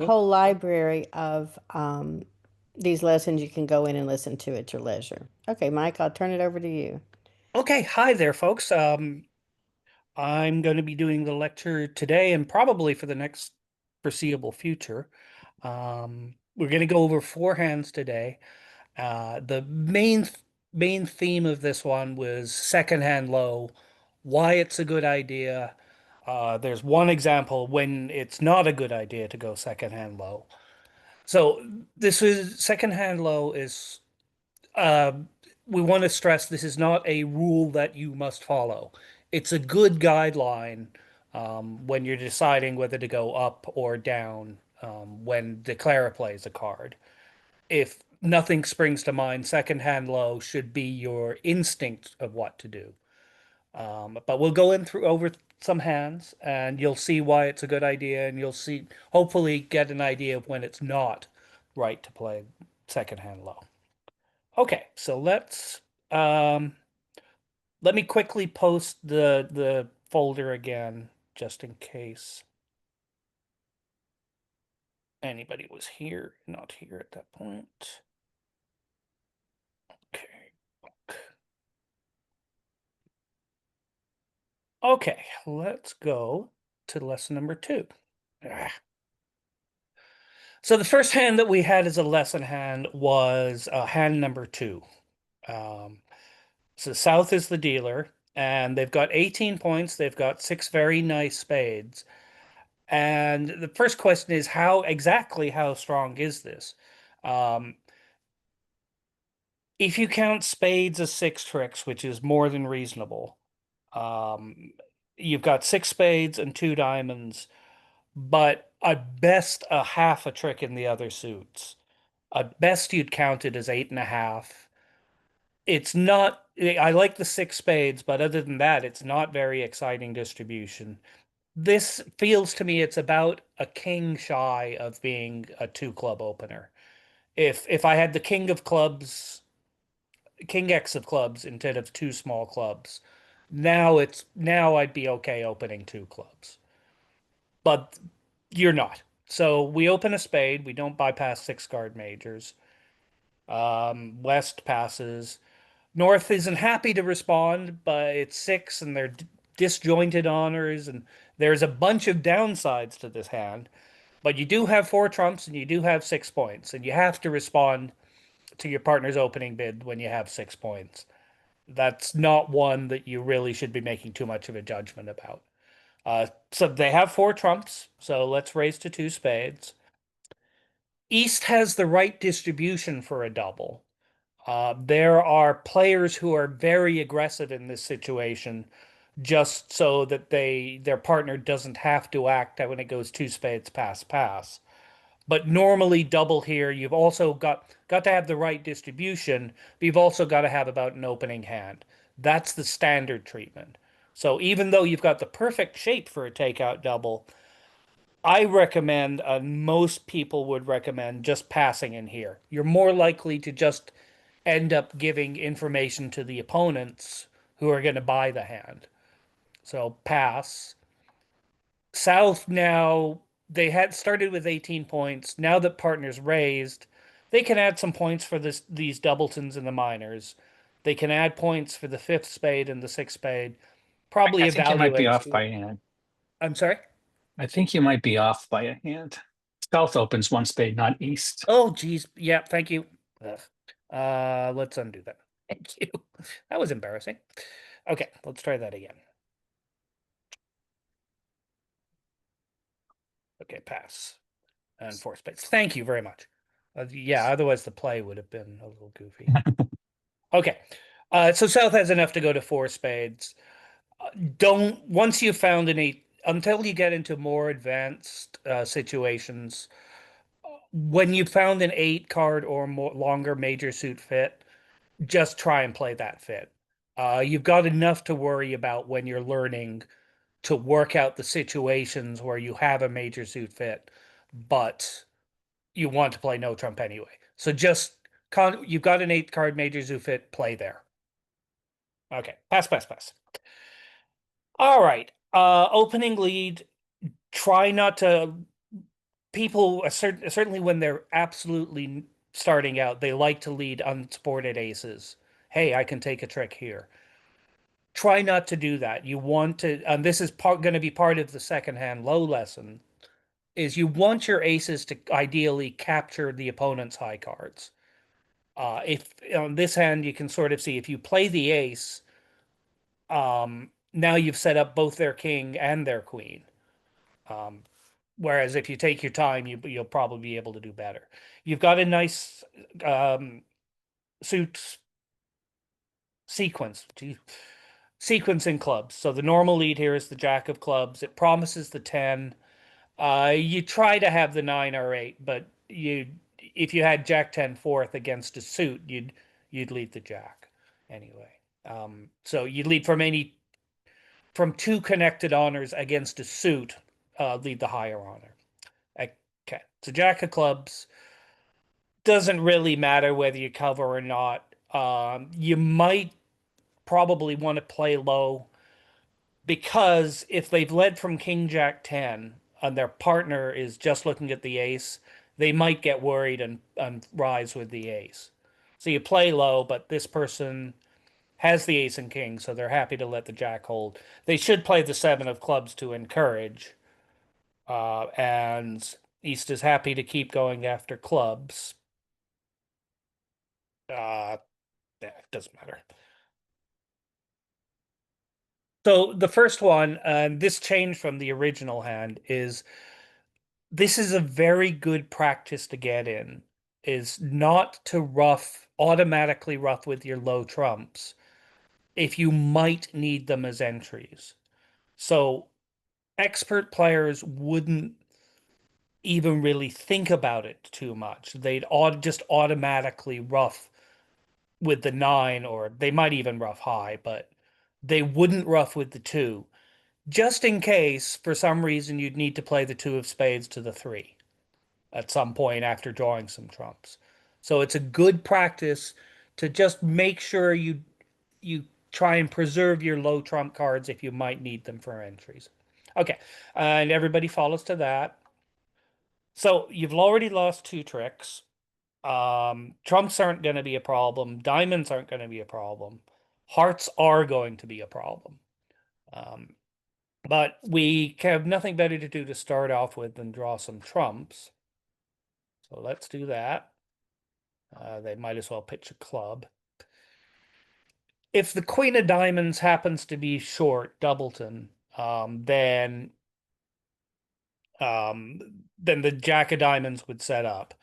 whole library of these lessons you can go in and listen to at your leisure. Okay, Mike, I'll turn it over to you. Okay, hi there, folks. I'm going to be doing the lecture today and probably for the next foreseeable future. We're going to go over forehands today. The main theme of this one was secondhand low, why it's a good idea. There's one example when it's not a good idea to go secondhand low. So this is secondhand low is uh, we want to stress this is not a rule that you must follow. It's a good guideline when you're deciding whether to go up or down when Declare plays a card. If nothing springs to mind, second hand low should be your instinct of what to do. But we'll go in through over some hands and you'll see why it's a good idea and you'll see hopefully get an idea of when it's not right to play second hand low. Okay, so um let me quickly post the folder again just in case anybody was here, not here at that point. Okay. Okay, let's go to lesson number 2. Ah. So the first hand that we had as a lesson hand was hand number 2. Um, so South is the dealer, and they've got 18 points. They've got 6 very nice spades. And the first question is how strong is this? Um, if you count spades as 6 tricks, which is more than reasonable, um, you've got 6 spades and 2 diamonds, but at best a half a trick in the other suits. At best you'd count it as 8.5. It's not, I like the 6 spades, but other than that, it's not very exciting distribution. This feels to me it's about a king shy of being a 2 club opener. If I had the king of clubs, king X of clubs instead of 2 small clubs, now I'd be okay opening 2 clubs. But you're not. So we open a spade, we don't bypass 6 card majors. West passes. North isn't happy to respond, but it's 6 and they're disjointed honors, and there's a bunch of downsides to this hand. But you do have 4 trumps and you do have 6 points, and you have to respond to your partner's opening bid when you have 6 points. That's not one that you really should be making too much of a judgment about. So they have 4 trumps, so let's raise to 2 spades. East has the right distribution for a double. There are players who are very aggressive in this situation just so that their partner doesn't have to act when it goes 2 spades pass pass. But normally double here, you've also got to have the right distribution, but you've also got to have about an opening hand. That's the standard treatment. So even though you've got the perfect shape for a takeout double, I recommend, most people would recommend just passing in here. You're more likely to just end up giving information to the opponents who are going to buy the hand. So pass. South now, they had started with 18 points. Now that partners raised, they can add some points for these doubletons and the minors. They can add points for the 5th spade and the 6th spade. Probably I think you might be evaluate. off by a hand. I'm sorry? I think you might be off by a hand. South opens 1 spade, not east. Oh, geez. Yeah, thank you. Ugh. Let's undo that. Thank you. That was embarrassing. Okay, let's try that again. Okay, pass. And 4 spades. Thank you very much. Yeah, otherwise the play would have been a little goofy. Okay. So South has enough to go to 4 spades. Don't, once you've found an 8, until you get into more advanced situations, when you found an 8 card or more longer major suit fit, just try and play that fit. You've got enough to worry about when you're learning to work out the situations where you have a major suit fit, but you want to play no trump anyway. So just you've got an 8 card major suit fit, play there. Okay, pass, pass, pass. All right. Opening lead. Try not to, people, certainly when they're absolutely starting out, they like to lead unsupported aces. Hey, I can take a trick here. Try not to do that. You want to, and this is going to be part of the second hand low lesson, is you want your aces to ideally capture the opponent's high cards. If on this hand, you can sort of see if you play the ace, now you've set up both their king and their queen. Um, Whereas if you take your time, you'll probably be able to do better. You've got a nice suit sequence. Sequence in clubs. So the normal lead here is the jack of clubs. It promises the 10. You try to have the 9 or 8, but if you had jack 10 fourth against a suit, you'd lead the jack anyway. So you'd lead from two connected honors against a suit, lead the higher honor. Okay, so jack of clubs doesn't really matter whether you cover or not. You might probably want to play low because if they've led from king jack 10 and their partner is just looking at the ace, they might get worried and rise with the ace. So you play low, but this person has the ace and king, so they're happy to let the jack hold. They should play the 7 of clubs to encourage. And East is happy to keep going after clubs. Yeah, it doesn't matter. So the first one, and this change from the original hand, is this is a very good practice to get in, is not to automatically rough with your low trumps if you might need them as entries. So expert players wouldn't even really think about it too much. They'd just automatically rough with the 9, or they might even rough high, but they wouldn't rough with the 2, just in case for some reason you'd need to play the 2 of spades to the 3 at some point after drawing some trumps. So it's a good practice to just make sure you try and preserve your low trump cards if you might need them for entries. Okay, and everybody follows to that. So you've already lost 2 tricks. Trumps aren't going to be a problem. Diamonds aren't going to be a problem. Hearts are going to be a problem. But we have nothing better to do to start off with than draw some trumps. So let's do that. They might as well pitch a club. If the queen of diamonds happens to be short, doubleton, then the jack of diamonds would set up.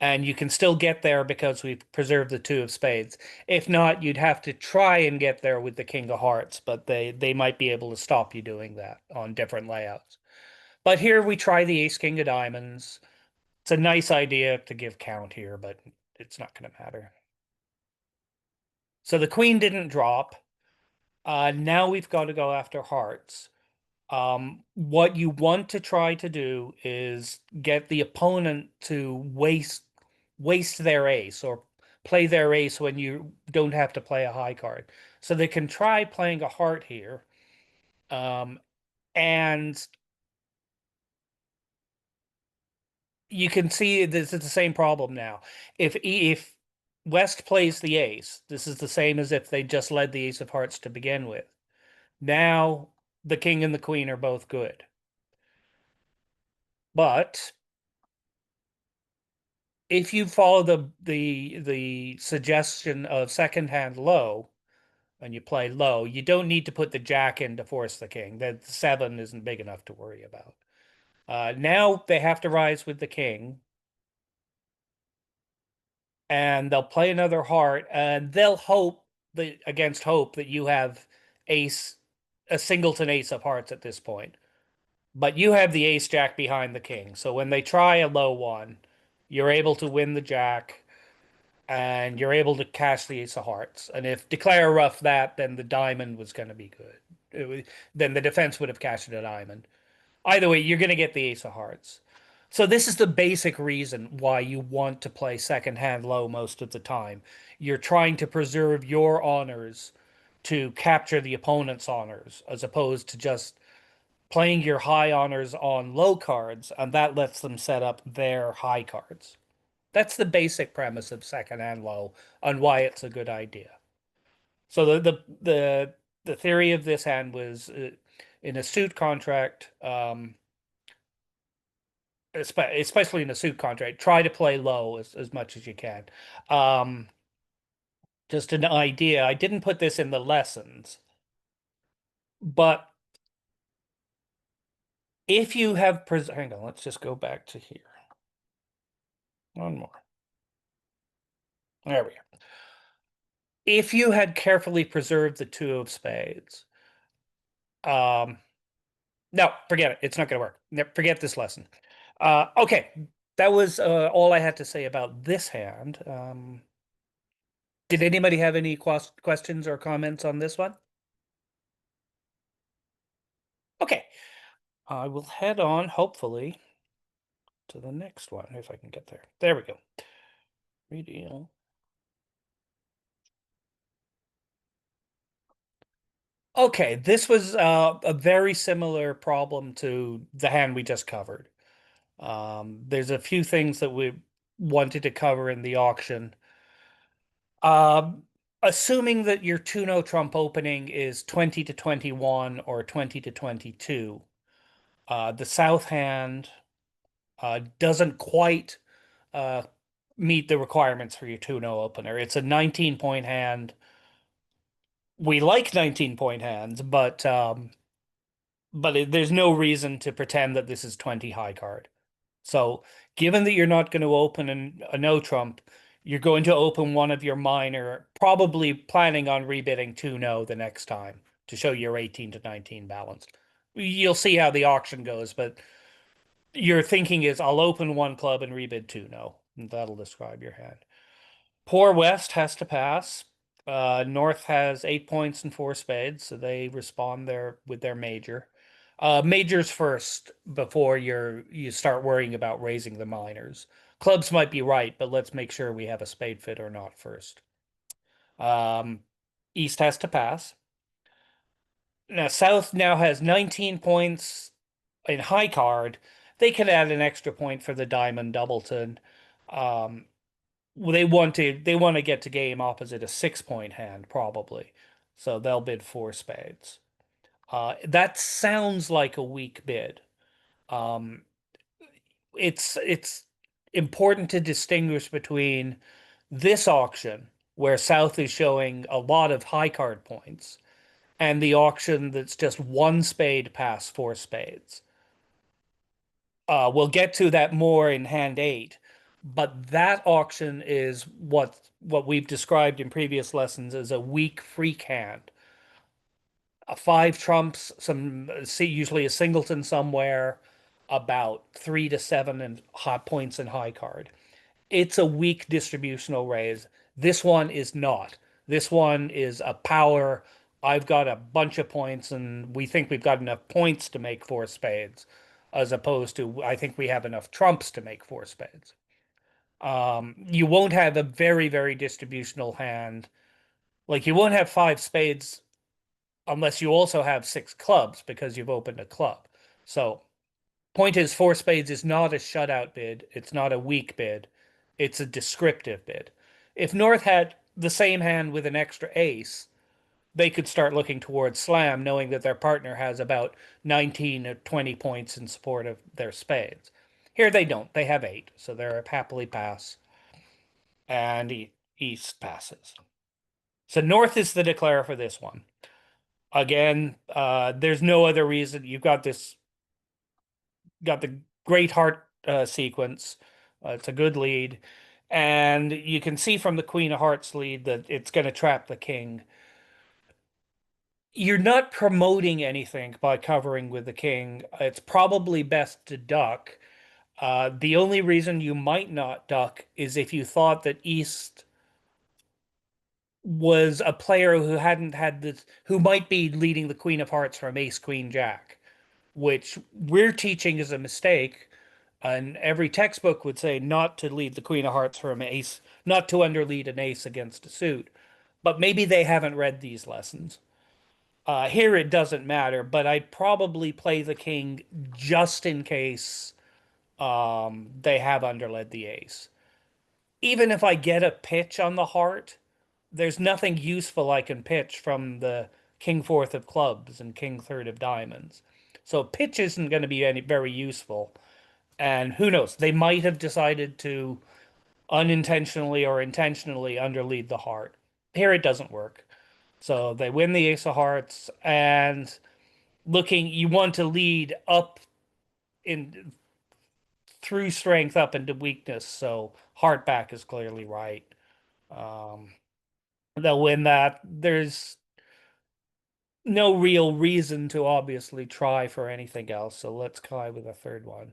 And you can still get there because we've preserved the 2 of spades. If not, you'd have to try and get there with the king of hearts, but they might be able to stop you doing that on different layouts. But here we try the ace king of diamonds. It's a nice idea to give count here, but it's not going to matter. So the queen didn't drop. Now we've got to go after hearts. What you want to try to do is get the opponent to waste their ace or play their ace when you don't have to play a high card. So they can try playing a heart here. And you can see this is the same problem now. If West plays the ace, this is the same as if they just led the ace of hearts to begin with. Now the king and the queen are both good. But if you follow the suggestion of second hand low and you play low, you don't need to put the jack in to force the king. The 7 isn't big enough to worry about. Now they have to rise with the king. And they'll play another heart, and they'll hope that against hope that you have a singleton ace of hearts at this point. But you have the ace jack behind the king. So when they try a low one, you're able to win the jack and you're able to cash the ace of hearts. And if declare rough that, then the diamond was going to be good. Then the defense would have cashed a diamond. Either way, you're going to get the ace of hearts. So this is the basic reason why you want to play second hand low most of the time. You're trying to preserve your honors to capture the opponent's honors, as opposed to just playing your high honors on low cards, and that lets them set up their high cards. That's the basic premise of second hand low on why it's a good idea. So the theory of this hand was in a suit contract, especially in a suit contract, try to play low as much as you can. Um, just an idea. I didn't put this in the lessons, but if you have hang on, let's just go back to here. One more. There we go. If you had carefully preserved the two of spades, um, no, forget it. It's not going to work. Forget this lesson. Okay, that was all I had to say about this hand. Did anybody have any questions or comments on this one? Okay, I will head on, hopefully, to the next one, if I can get there. There we go. Redeal. Okay, this was a very similar problem to the hand we just covered. There's a few things that we wanted to cover in the auction. Um, Assuming that your 2-no trump opening is 20 to 21 or 20 to 22, the south hand doesn't quite uh, meet the requirements for your 2-no opener. It's a 19-point hand. We like 19-point hands, but there's no reason to pretend that this is 20 high card. So given that you're not going to open a no trump, you're going to open one of your minor, probably planning on rebidding 2-no the next time to show your 18 to 19 balance. You'll see how the auction goes, but your thinking is I'll open one club and rebid 2-no. And that'll describe your hand. Poor West has to pass. North has 8 points and 4 spades, so they respond there with their major. Majors first before you start worrying about raising the minors. Clubs might be right, but let's make sure we have a spade fit or not first. East has to pass. Now South now has 19 points in high card. They can add an extra point for the diamond doubleton. Um, they want to get to game opposite a 6-point hand probably, so they'll bid 4 spades. That sounds like a weak bid. Um, it's important to distinguish between this auction where South is showing a lot of high card points and the auction that's just 1 spade past 4 spades. We'll get to that more in hand 8, but that auction is what we've described in previous lessons as a weak freak hand. 5 trumps, usually a singleton somewhere, about 3 to 7 and hot points in high card. It's a weak distributional raise. This one is not. This one is a power. I've got a bunch of points, and we think we've got enough points to make 4 spades, as opposed to I think we have enough trumps to make 4 spades. You won't have a very, very distributional hand. Like you won't have 5 spades unless you also have 6 clubs because you've opened a club. So point is 4 spades is not a shutout bid. It's not a weak bid. It's a descriptive bid. If North had the same hand with an extra ace, they could start looking towards slam, knowing that their partner has about 19 or 20 points in support of their spades. Here they don't. They have 8, so they're a happily pass. And East passes. So North is the declare for this one. Again, there's no other reason. You've got the great heart sequence. It's a good lead. And you can see from the Queen of Hearts lead that it's going to trap the king. You're not promoting anything by covering with the king. It's probably best to duck. The only reason you might not duck is if you thought that East was a player who hadn't had this, who might be leading the Queen of Hearts from Ace, Queen, Jack, which we're teaching is a mistake. And every textbook would say not to lead the Queen of Hearts from Ace, not to underlead an ace against a suit. But maybe they haven't read these lessons. Here it doesn't matter, but I'd probably play the king just in case they have underled the ace. Even if I get a pitch on the heart, there's nothing useful I can pitch from the king fourth of clubs and king third of diamonds. So pitch isn't going to be any very useful. And who knows? They might have decided to unintentionally or intentionally underlead the heart. Here it doesn't work. So they win the ace of hearts, and you want to lead up in through strength up into weakness. So heart back is clearly right. Um, they'll win that. There's no real reason to obviously try for anything else. So let's try with a third one.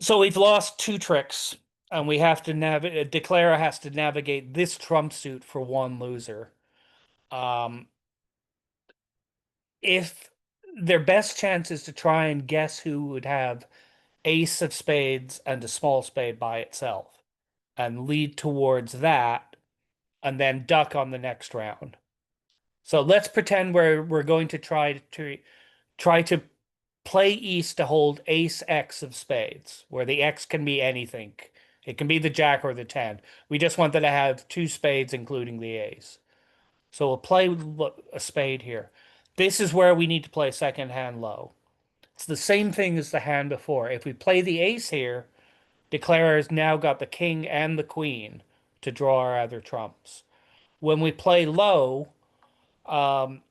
So we've lost two tricks, and we have to navigate. Declara has to navigate this trump suit for one loser. Um, if their best chance is to try and guess who would have ace of spades and a small spade by itself, and lead towards that, and then duck on the next round. So let's pretend we're going to try to play East to hold ace X of spades, where the X can be anything. It can be the jack or the 10. We just want them to have two spades, including the ace. So we'll play a spade here. This is where we need to play second hand low. It's the same thing as the hand before. If we play the ace here, Declare has now got the king and the queen to draw our other trumps. When we play low, um,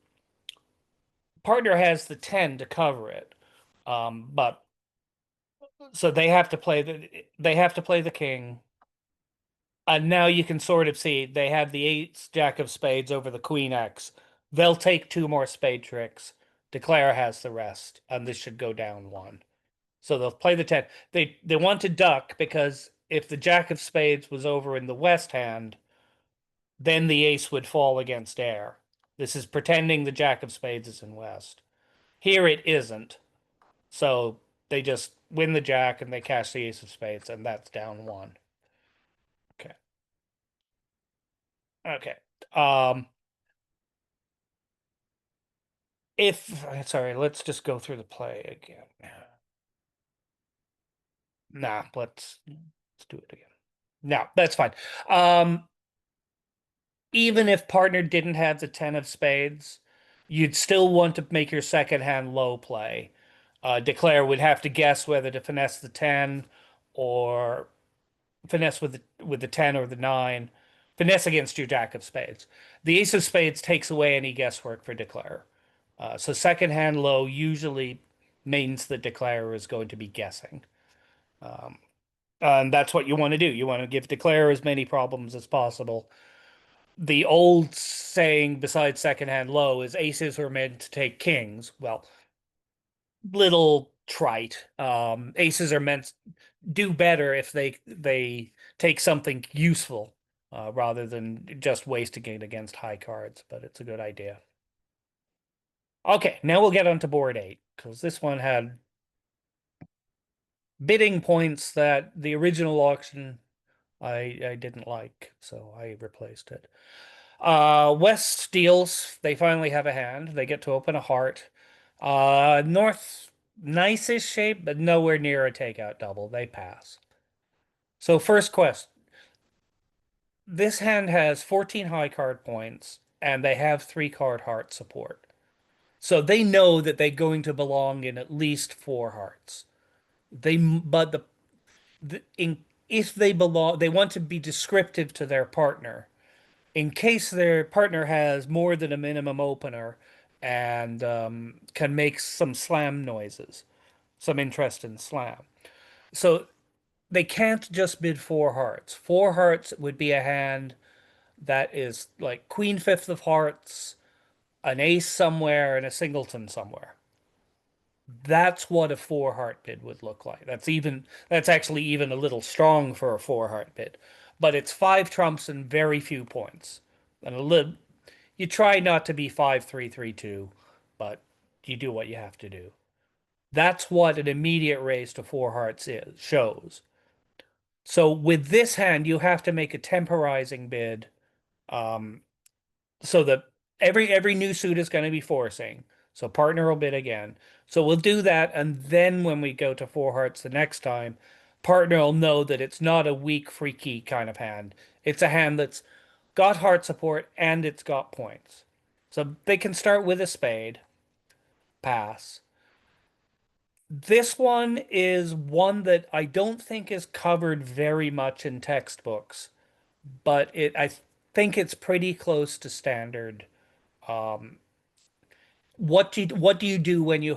partner has the 10 to cover it. But so they have to play the king. And now you can sort of see they have the eight jack of spades over the queen X. They'll take two more spade tricks. Declare has the rest, and this should go down one. So they'll play the 10. They want to duck because if the jack of spades was over in the west hand, then the ace would fall against air. This is pretending the jack of spades is in west. Here it isn't. So they just win the jack and they cash the ace of spades, and that's down one. Okay. Okay. Um, if sorry, let's just go through the play again. Nah, let's do it again. No, that's fine. Even if partner didn't have the 10 of spades, you'd still want to make your second hand low play. Declare would have to guess whether to finesse the 10 or finesse with the 10 or the 9. Finesse against your jack of spades. The ace of spades takes away any guesswork for Declare. So second hand low usually means the Declare is going to be guessing. And that's what you want to do. You want to give Declare as many problems as possible. The old saying besides second hand low is aces were meant to take kings. Well, little trite. Aces are meant do better if they take something useful rather than just wasting it against high cards, but it's a good idea. Okay, now we'll get onto board 8 because this one had bidding points that the original auction I didn't like, so I replaced it. West steals. They finally have a hand. They get to open a heart. North, nice-ish shape, but nowhere near a takeout double. They pass. So first quest. This hand has 14 high card points, and they have 3-card heart support. So they know that they're going to belong in at least 4 hearts. But if they belong, they want to be descriptive to their partner in case their partner has more than a minimum opener and can make some slam noises, some interest in slam. So they can't just bid 4 hearts. 4 hearts would be a hand that is like queen fifth of hearts, an ace somewhere, and a singleton somewhere. That's what a 4 heart bid would look like. That's actually even a little strong for a 4 heart bid. But it's 5 trumps and very few points. And you try not to be 5-3-3-2, but you do what you have to do. That's what an immediate raise to 4 hearts shows. So with this hand, you have to make a temporizing bid, so that every new suit is going to be forcing. So partner will bid again. So we'll do that, and then when we go to four hearts the next time, partner will know that it's not a weak, freaky kind of hand. It's a hand that's got heart support and it's got points. So they can start with a spade, pass. This one is one that I don't think is covered very much in textbooks, but I think it's pretty close to standard. Um, what do you do when you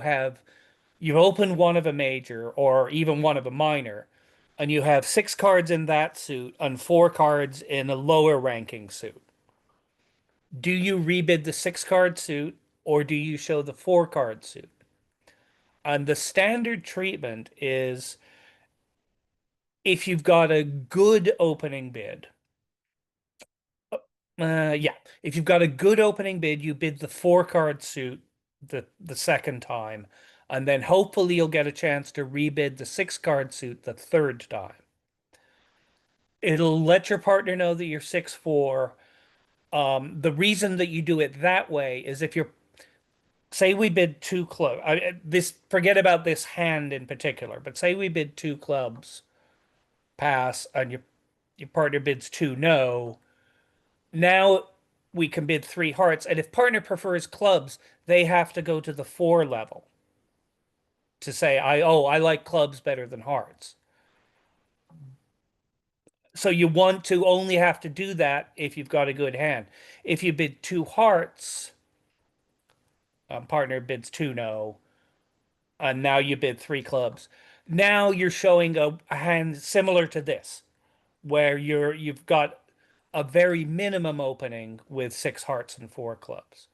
open one of a major or even one of a minor, and you have 6 cards in that suit and 4 cards in a lower ranking suit? Do you rebid the 6 card suit or do you show the 4 card suit? And the standard treatment is if you've got a good opening bid. Yeah, if you've got a good opening bid, you bid the 4 card suit the second time, and then hopefully you'll get a chance to rebid the 6 card suit the third time. It'll let your partner know that you're 6-4. The reason that you do it that way is if you're, say we bid 2 clubs. This forget about this hand in particular, but say we bid 2 clubs, pass, and your partner bids 2 no. Now we can bid 3 hearts, and if partner prefers clubs, they have to go to the 4 level to say, I like clubs better than hearts. So you want to only have to do that if you've got a good hand. If you bid 2 hearts, partner bids 2 no, and now you bid 3 clubs. Now you're showing a hand similar to this, where you've got a very minimum opening with 6 hearts and 4 clubs.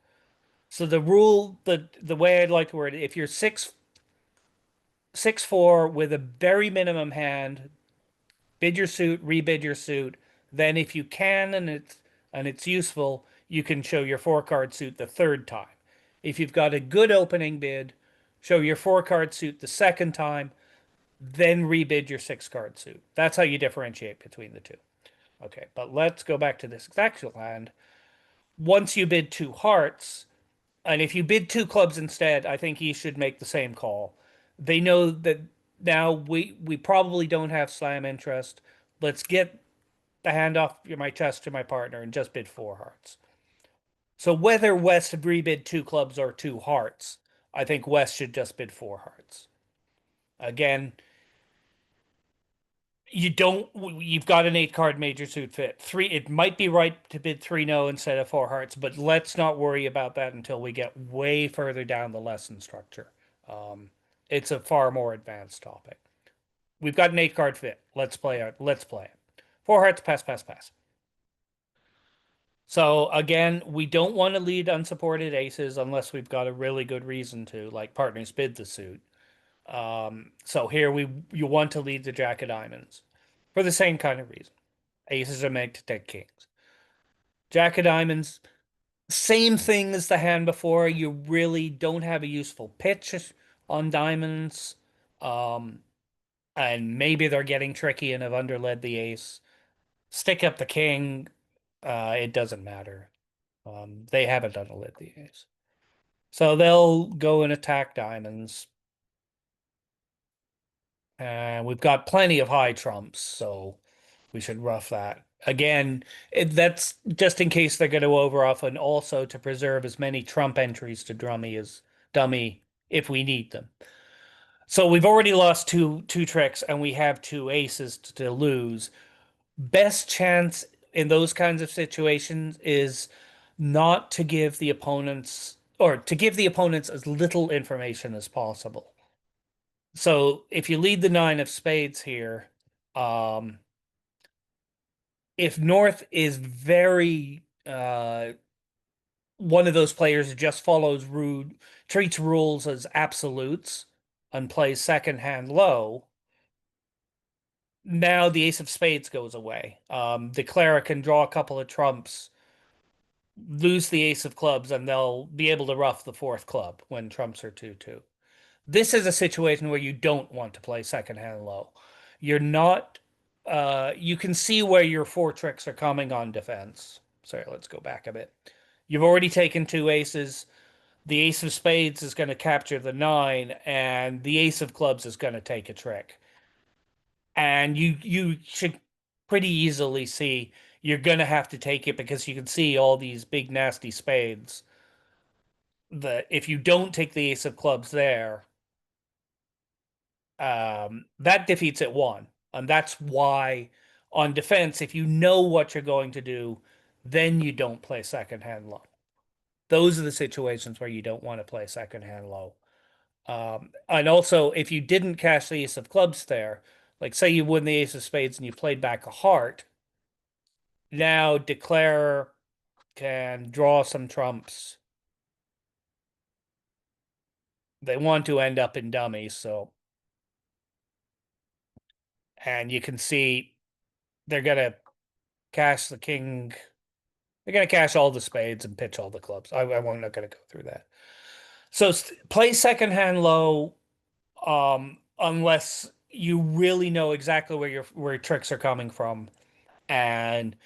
So the way I'd like to word it, if you're 6-4 with a very minimum hand, bid your suit, rebid your suit. Then if you can and it's useful, you can show your 4 card suit the third time. If you've got a good opening bid, show your 4 card suit the second time, then rebid your 6 card suit. That's how you differentiate between the two. Okay, but let's go back to this actual hand. Once you bid 2 hearts, and if you bid 2 clubs instead, I think you should make the same call. They know that now we probably don't have slam interest. Let's get the hand off my chest to my partner and just bid 4 hearts. So whether West rebid 2 clubs or 2 hearts, I think West should just bid 4 hearts. Again, you've got an 8 card major suit fit. It might be right to bid 3 no instead of 4 hearts, but let's not worry about that until we get way further down the lesson structure. It's a far more advanced topic. We've got an 8 card fit. Let's play it. 4 hearts, pass, pass, pass. So again, we don't want to lead unsupported aces unless we've got a really good reason to, like partners bid the suit. So here you want to lead the Jack of Diamonds for the same kind of reason. Aces are meant to take kings. Jack of Diamonds, same thing as the hand before. You really don't have a useful pitch on diamonds. And maybe they're getting tricky and have underled the ace. Stick up the king. It doesn't matter. They haven't underled the ace. So they'll go and attack diamonds. And we've got plenty of high trumps, so we should rough that. Again, that's just in case they're going to overoff, and also to preserve as many trump entries to dummy if we need them. So we've already lost two tricks, and we have 2 aces to lose. Best chance in those kinds of situations is not to give the opponents, or to give the opponents as little information as possible. So if you lead the 9 of spades here, if North is very one of those players who just treats rules as absolutes and plays second hand low, now the ace of spades goes away. The cleric can draw a couple of trumps, lose the ace of clubs, and they'll be able to rough the 4th club when trumps are 2-2. This is a situation where you don't want to play second hand low. You're not, you can see where your 4 tricks are coming on defense. Sorry, let's go back a bit. You've already taken two aces. The ace of spades is going to capture the nine, and the ace of clubs is going to take a trick. And you should pretty easily see you're going to have to take it because you can see all these big nasty spades. That if you don't take the ace of clubs there, that defeats it one. And that's why on defense, if you know what you're going to do, then you don't play second hand low. Those are the situations where you don't want to play second hand low. And also, if you didn't cash the ace of clubs there, like say you win the ace of spades and you played back a heart, now declare can draw some trumps. They want to end up in dummies, so and you can see they're gonna cash the king. They're gonna cash all the spades and pitch all the clubs. I'm not gonna go through that. So play second hand low, unless you really know exactly where your tricks are coming from, and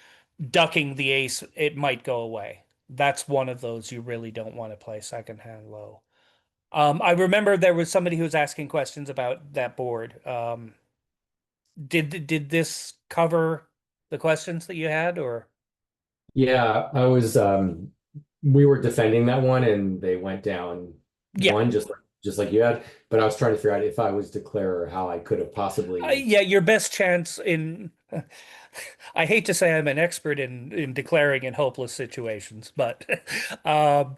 ducking the ace, it might go away. That's one of those you really don't want to play second hand low. I remember there was somebody who was asking questions about that board. Did this cover the questions that you had, or Yeah, I was we were defending that one and they went down yeah, one just like you had, but I was trying to figure out if I was declarer how I could have possibly. yeah, your best chance in I hate to say I'm an expert in declaring in hopeless situations, but um,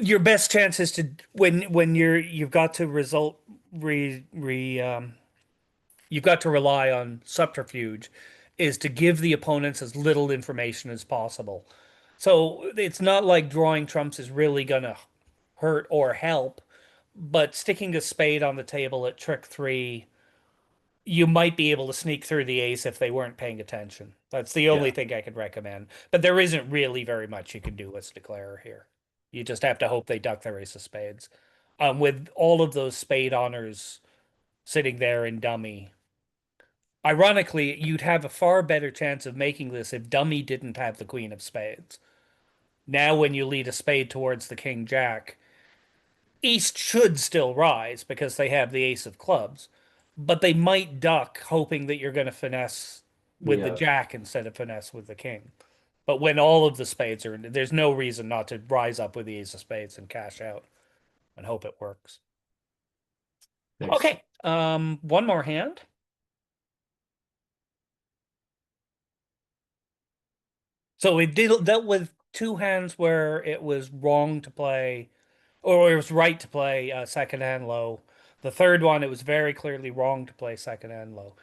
your best chance is to when you've got to result re re you've got to rely on subterfuge is to give the opponents as little information as possible. So it's not like drawing trumps is really gonna hurt or help, but sticking a spade on the table at trick three, you might be able to sneak through the ace if they weren't paying attention. That's the only Yeah, thing I could recommend. But there isn't really very much you can do as declarer here. You just have to hope they duck their ace of spades. With all of those spade honors sitting there in dummy, ironically, you'd have a far better chance of making this if dummy didn't have the queen of spades. Now, when you lead a spade towards the king jack, East should still rise because they have the ace of clubs, but they might duck hoping that you're going to finesse with the yeah, jack instead of finesse with the king. But when all of the spades are in, there's no reason not to rise up with the ace of spades and cash out and hope it works. thanks. Okay, one more hand. So we dealt with two hands where it was wrong to play, or it was right to play second hand low. The third one, it was very clearly wrong to play second hand low.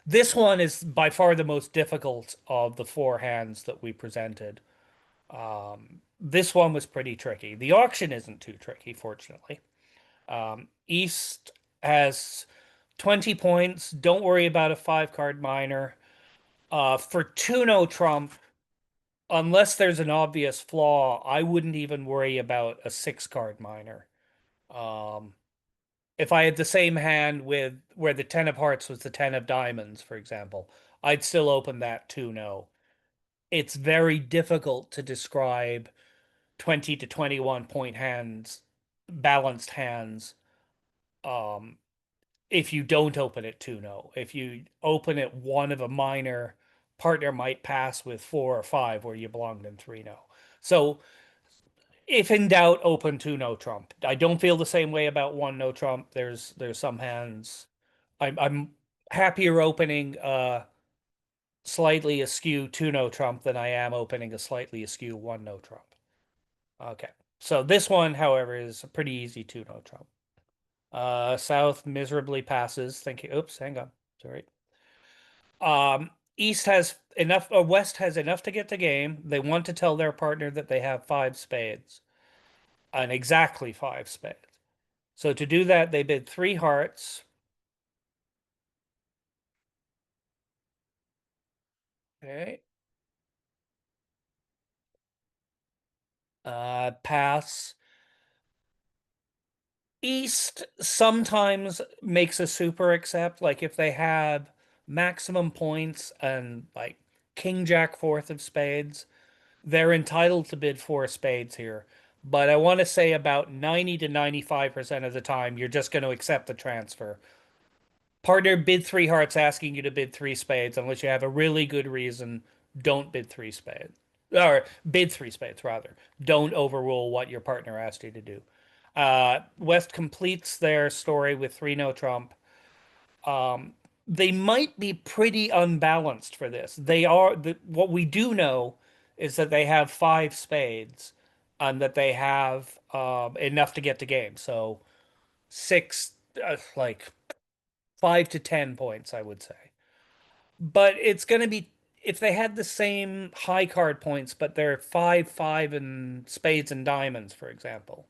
This one is by far the most difficult of the four hands that we presented. This one was pretty tricky. The auction isn't too tricky, fortunately. East has 20 points. Don't worry about a five card minor. For 2-no trump, unless there's an obvious flaw, I wouldn't even worry about a six card minor. Um, if I had the same hand with where the 10 of hearts was the 10 of diamonds, for example, I'd still open that 2-no. It's very difficult to describe 20 to 21 point hands, balanced hands, um, if you don't open it 2-no. If you open it one of a minor, partner might pass with 4 or 5 where you belonged in 3-no. So if in doubt, open 2-no trump. I don't feel the same way about 1-no trump. There's some hands I'm happier opening slightly askew 2-no trump than I am opening a slightly askew 1-no trump. Okay. So this one, however, is a pretty easy 2-no trump. South miserably passes. Thank you. Oops, hang on. Sorry. East has enough, or West has enough to get the game. They want to tell their partner that they have 5 spades, and exactly 5 spades. So to do that, they bid 3 hearts. Okay. Pass. East sometimes makes a super accept, like if they have maximum points and like King Jack fourth of spades, they're entitled to bid four spades here. But I want to say about 90 to 95% of the time, you're just going to accept the transfer. Partner bid three hearts asking you to bid three spades, unless you have a really good reason, don't bid three spades. Or bid three spades, rather. Don't overrule what your partner asked you to do. West completes their story with 3 no trump. They might be pretty unbalanced for this. What we do know is that they have 5 spades and that they have enough to get the game. So 6, like 5 to 10 points, I would say. But it's going to be if they had the same high card points, but they're 5, 5, and spades and diamonds, for example.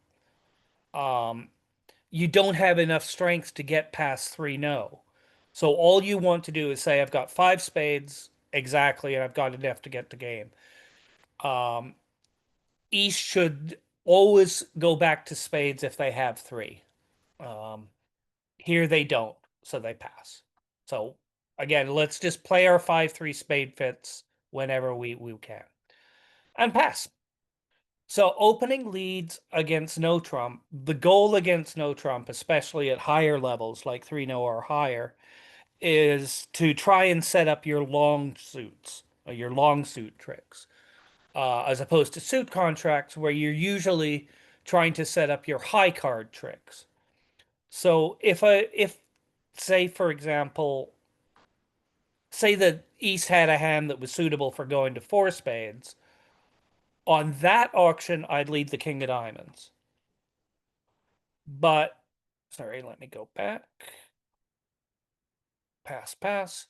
You don't have enough strength to get past 3 no. So all you want to do is say, I've got 5 spades exactly, and I've got enough to get the game. East should always go back to spades if they have 3. Here they don't, so they pass. So again, let's just play our 5-3 spade fits whenever we can. And pass. So opening leads against no trump, the goal against no trump, especially at higher levels like 3 no or higher, is to try and set up your long suits, or your long suit tricks, as opposed to suit contracts where you're usually trying to set up your high card tricks. So if say for example, say that East had a hand that was suitable for going to 4 spades, on that auction I'd lead the king of diamonds. But sorry, let me go back. Pass, pass.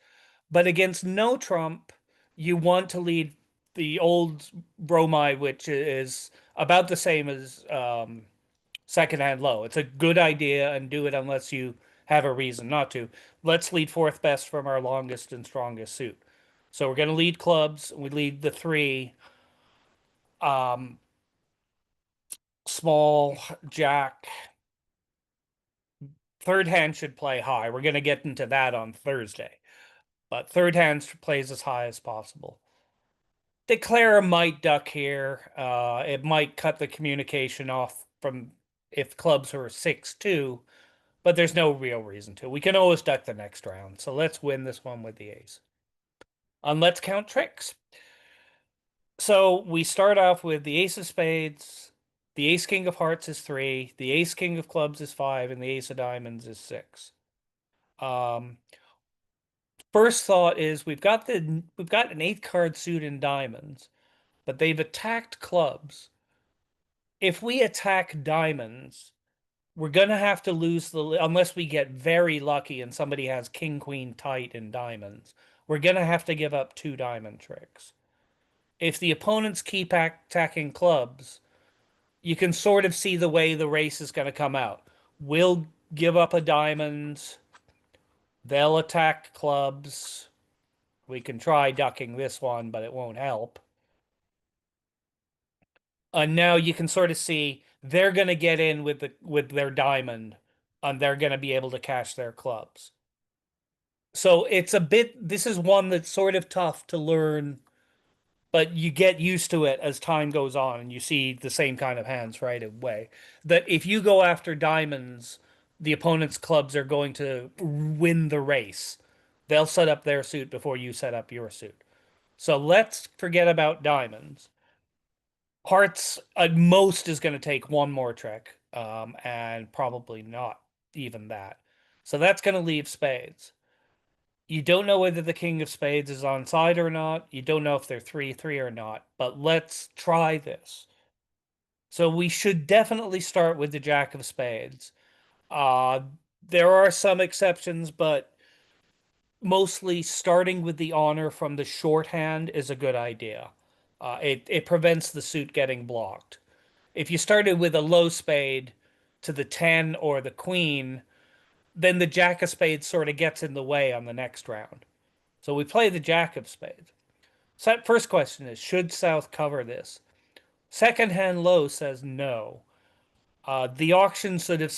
But against no trump, you want to lead the old bromide, which is about the same as second hand low. It's a good idea, and do it unless you have a reason not to. Let's lead fourth best from our longest and strongest suit. So we're going to lead clubs. We lead the 3. Small, jack. Third hand should play high. We're going to get into that on Thursday. But third hand plays as high as possible. Declare might duck here. It might cut the communication off from if clubs are 6-2, but there's no real reason to. We can always duck the next round. So let's win this one with the ace. And let's count tricks. So we start off with the ace of spades, the ace king of hearts is 3, the ace king of clubs is 5, and the ace of diamonds is 6. First thought is we've got an 8th card suit in diamonds, but they've attacked clubs. If we attack diamonds, we're gonna have to lose unless we get very lucky and somebody has king queen tight in diamonds. We're gonna have to give up 2 diamond tricks. If the opponents keep attacking clubs, you can sort of see the way the race is going to come out. We'll give up a diamond. They'll attack clubs. We can try ducking this one, but it won't help. And now you can sort of see they're going to get in with their diamond, and they're going to be able to cash their clubs. So it's a bit. This is one that's sort of tough to learn, but you get used to it as time goes on, and you see the same kind of hands right away. That if you go after diamonds, the opponent's clubs are going to win the race. They'll set up their suit before you set up your suit. So let's forget about diamonds. Hearts at most is going to take one more trick, and probably not even that. So that's going to leave spades. You don't know whether the king of spades is on side or not. You don't know if they're 3-3 or not, but let's try this. So we should definitely start with the jack of spades. There are some exceptions, but mostly starting with the honor from the shorthand is a good idea. It prevents the suit getting blocked. If you started with a low spade to the 10 or the queen, then the jack of spades sort of gets in the way on the next round. So we play the jack of spades. So first question is, should South cover this? Second hand low says no. The auction sort of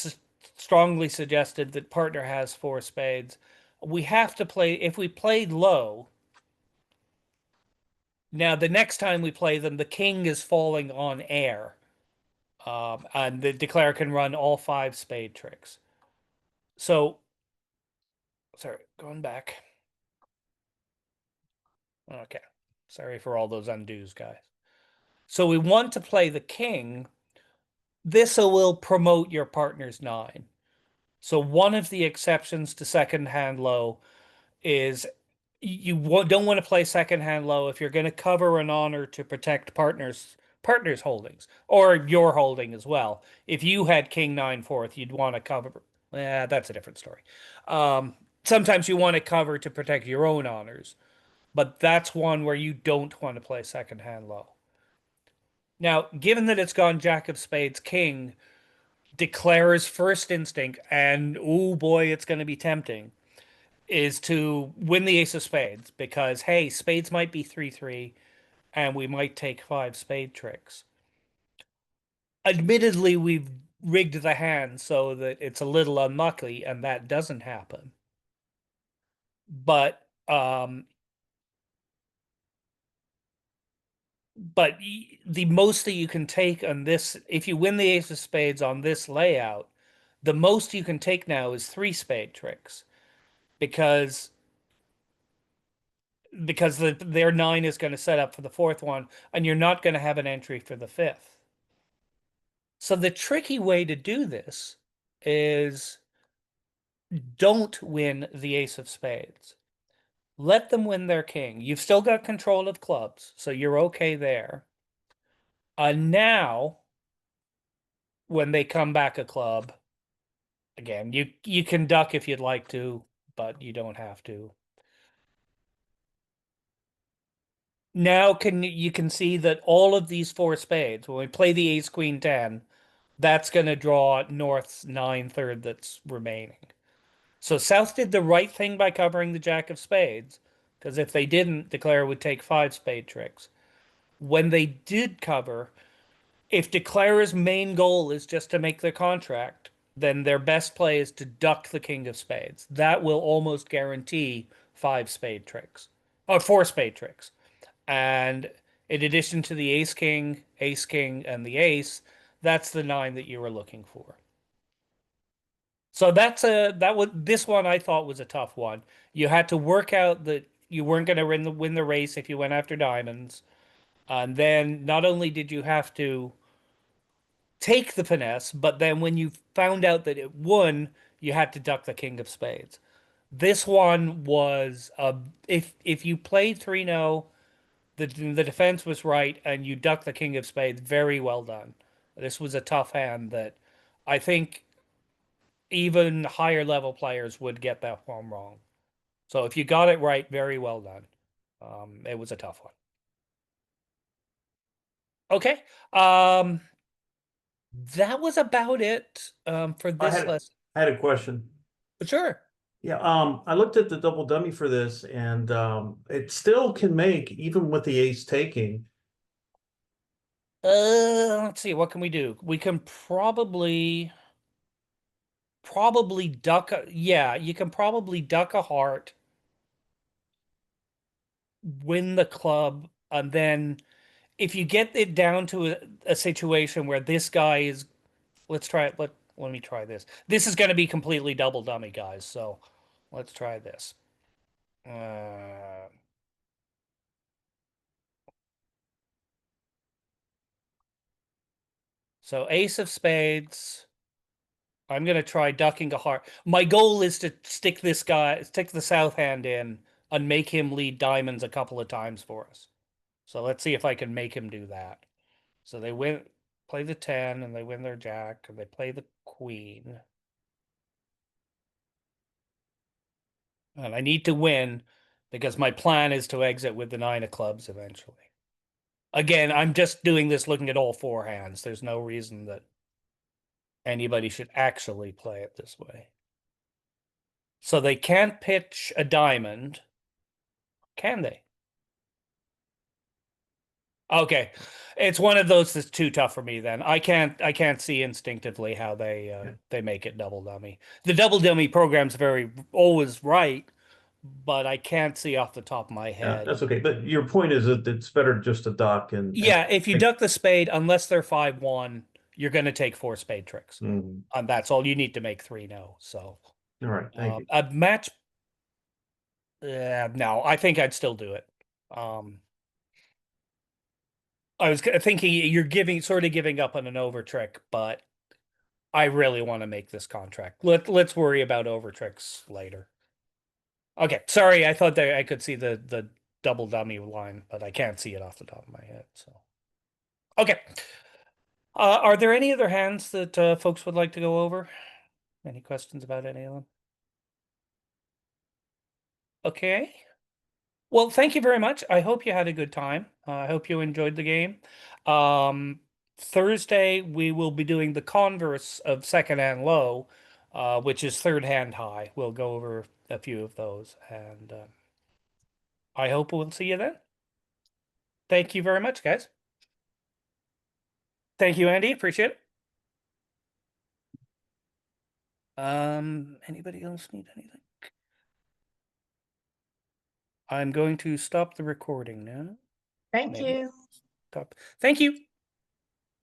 strongly suggested that partner has 4 spades. We have to play, if we played low, Now, the next time we play them, the king is falling on air. And the declare can run all 5 spade tricks. So, sorry, going back. Okay. Sorry for all those undos, guys. So we want to play the king. This will promote your partner's 9. So one of the exceptions to second hand low is you don't want to play second hand low if you're going to cover an honor to protect partners holdings or your holding as well. If you had king 9 fourth, you'd want to cover. That's a different story. Sometimes you want to cover to protect your own honors, but that's one where you don't want to play second hand low. Now, given that it's gone Jack of Spades King, declares first instinct, and oh boy, it's going to be tempting, is to win the Ace of Spades because, hey, spades might be 3-3 and we might take 5 spade tricks. Admittedly, we've rigged the hand so that it's a little unlucky and that doesn't happen. But the most that you can take on this, if you win the Ace of Spades on this layout, the most you can take now is 3 spade tricks because their 9 is going to set up for the 4th one, and you're not going to have an entry for the 5th. So the tricky way to do this is don't win the Ace of Spades. Let them win their king. You've still got control of clubs, so you're okay there. Now, when they come back a club, again, you can duck if you'd like to, but you don't have to. Now you can see that all of these 4 spades, when we play the ace queen 10, that's going to draw North's 9/3 that's remaining. So South did the right thing by covering the Jack of Spades, because if they didn't, Declare would take 5 spade tricks. When they did cover, if Declare's main goal is just to make the contract, then their best play is to duck the King of Spades. That will almost guarantee 5 spade tricks, or 4 spade tricks. And in addition to the ace king, and the ace, that's the 9 that you were looking for. So this one I thought was a tough one. You had to work out that you weren't going to win the race if you went after diamonds. And then not only did you have to take the finesse, but then when you found out that it won, you had to duck the King of Spades. This one was if you played 3-0, the defense was right, and you duck the King of Spades. Very well done. This was a tough hand that I think even higher level players would get that one wrong. So if you got it right, very well done. It was a tough one. Okay. That was about it for this lesson. I had a question. Sure. Yeah, I looked at the double dummy for this, and it still can make even with the ace taking. Let's see. What can we do? We can probably duck. Yeah, you can probably duck a heart, win the club, and then if you get it down to a situation where this guy is, let's try it. Let me try this. This is going to be completely double dummy, guys. So let's try this. So ace of spades. I'm going to try ducking a heart. My goal is to stick the south hand in and make him lead diamonds a couple of times for us. So let's see if I can make him do that. So they play the 10 and they win their jack, and they play the queen. And I need to win because my plan is to exit with the 9 of clubs eventually. Again, I'm just doing this looking at all 4 hands. There's no reason that anybody should actually play it this way. So they can't pitch a diamond, can they? Okay, it's one of those that's too tough for me. Then I can't see instinctively how they make it double dummy. The double dummy program's always right, but I can't see off the top of my Yeah, head. that's okay. But your point is that it's better just to duck and Yeah, if you duck the spade, unless they're 5-1, you're going to take 4 spade tricks. Mhm. And that's all you need to make 3 no. So All right, thank you. a match. No, I think I'd still do it. I was thinking you're sort of giving up on an over trick, but I really want to make this contract. Let's worry about over tricks later. Okay, sorry, I thought that I could see the double dummy line, but I can't see it off the top of my head. So, okay. Are there any other hands that folks would like to go over? Any questions about any of them? Okay. Well, thank you very much. I hope you had a good time. I hope you enjoyed the game. Thursday, we will be doing the converse of second hand low, which is third hand high. We'll go over a few of those, and I hope we'll see you then. Thank you very much, guys. Thank you, Andy. Appreciate it. Anybody else need anything? I'm going to stop the recording now. Thank Maybe. you. Stop. Thank you.